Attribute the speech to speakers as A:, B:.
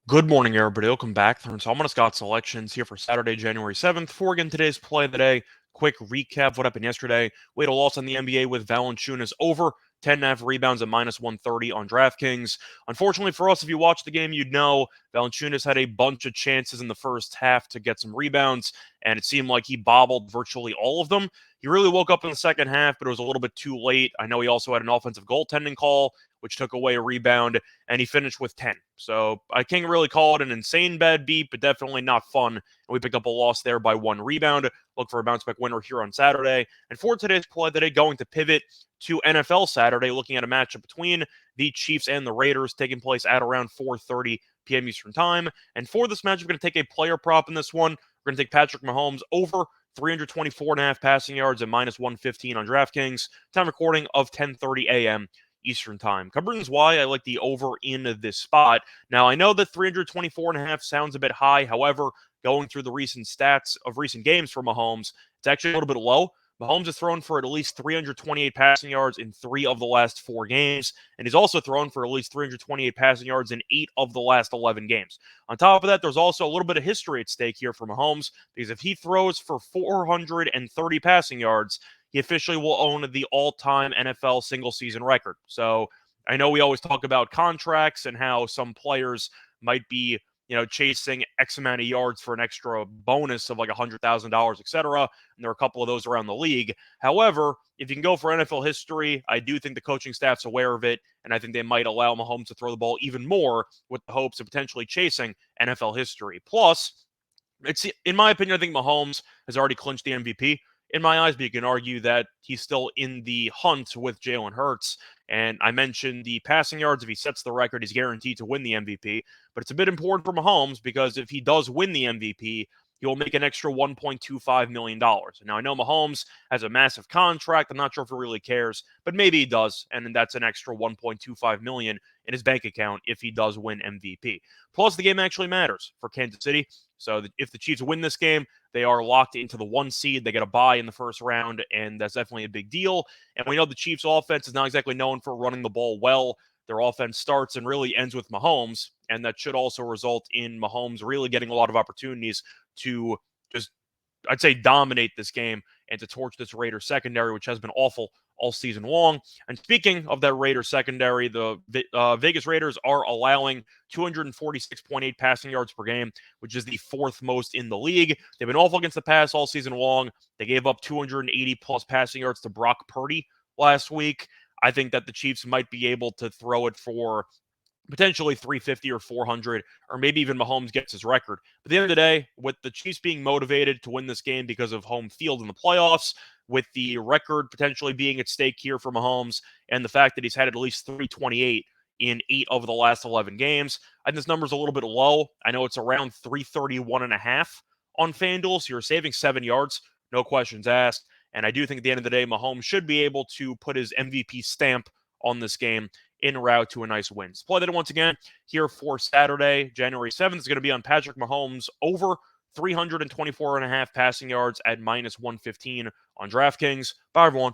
A: Good morning, everybody. Welcome back. So I'm going to Scott selections here for Saturday, January 7th. Before we get into today's play of the day, quick recap of what happened yesterday. We had a loss on the NBA with Valanciunas over 10.5 rebounds at minus 130 on DraftKings. Unfortunately for us, if you watched the game, you'd know Valanciunas had a bunch of chances in the first half to get some rebounds, and it seemed like he bobbled virtually all of them. He really woke up in the second half, but it was a little bit too late. I know he also had an offensive goaltending call, which took away a rebound, and he finished with 10. So I can't really call it an insane bad beat, but definitely not fun. And we picked up a loss there by one rebound. Look for a bounce back winner here on Saturday. And for today's play today, going to pivot to NFL Saturday, looking at a matchup between the Chiefs and the Raiders taking place at around 4:30 p.m. Eastern Time. And for this matchup, we're going to take a player prop in this one. We're going to take Patrick Mahomes over 324.5 passing yards at minus 115 on DraftKings. Time recording of 10:30 a.m. Eastern Time. Couple reasons why I like the over in this spot. Now, I know that 324.5 sounds a bit high. However, going through the recent stats of recent games for Mahomes, it's actually a little bit low. Mahomes has thrown for at least 328 passing yards in 3 of the last 4 games, and he's also thrown for at least 328 passing yards in 8 of the last 11 games. On top of that, there's also a little bit of history at stake here for Mahomes, because if he throws for 430 passing yards, he officially will own the all-time NFL single-season record. So I know we always talk about contracts and how some players might be, chasing X amount of yards for an extra bonus of like $100,000, etc. And there are a couple of those around the league. However, if you can go for NFL history, I do think the coaching staff's aware of it, and I think they might allow Mahomes to throw the ball even more with the hopes of potentially chasing NFL history. Plus, in my opinion, I think Mahomes has already clinched the MVP in my eyes, but you can argue that he's still in the hunt with Jalen Hurts. And I mentioned the passing yards. If he sets the record, he's guaranteed to win the MVP. But it's a bit important for Mahomes because if he does win the MVP, he will make an extra $1.25 million. Now, I know Mahomes has a massive contract. I'm not sure if he really cares, but maybe he does. And that's an extra $1.25 million in his bank account if he does win MVP. Plus, the game actually matters for Kansas City. So if the Chiefs win this game, they are locked into the 1 seed. They get a bye in the first round, and that's definitely a big deal. And we know the Chiefs' offense is not exactly known for running the ball well. Their offense starts and really ends with Mahomes, and that should also result in Mahomes really getting a lot of opportunities to just, I'd say, dominate this game and to torch this Raiders secondary, which has been awful all season long. And speaking of that Raiders secondary, the Vegas Raiders are allowing 246.8 passing yards per game, which is the 4th most in the league. They've been awful against the pass all season long. They gave up 280 plus passing yards to Brock Purdy last week. I think that the Chiefs might be able to throw it for potentially 350 or 400, or maybe even Mahomes gets his record. But at the end of the day, with the Chiefs being motivated to win this game because of home field in the playoffs, with the record potentially being at stake here for Mahomes, and the fact that he's had at least 328 in 8 of the last 11 games, I think this number's a little bit low. I know it's around 331.5 on FanDuel, so you're saving 7 yards, no questions asked. And I do think at the end of the day, Mahomes should be able to put his MVP stamp on this game en route to a nice win. So play that once again here for Saturday, January 7th is going to be on Patrick Mahomes over 324.5 passing yards at minus 115 on DraftKings. Bye, everyone.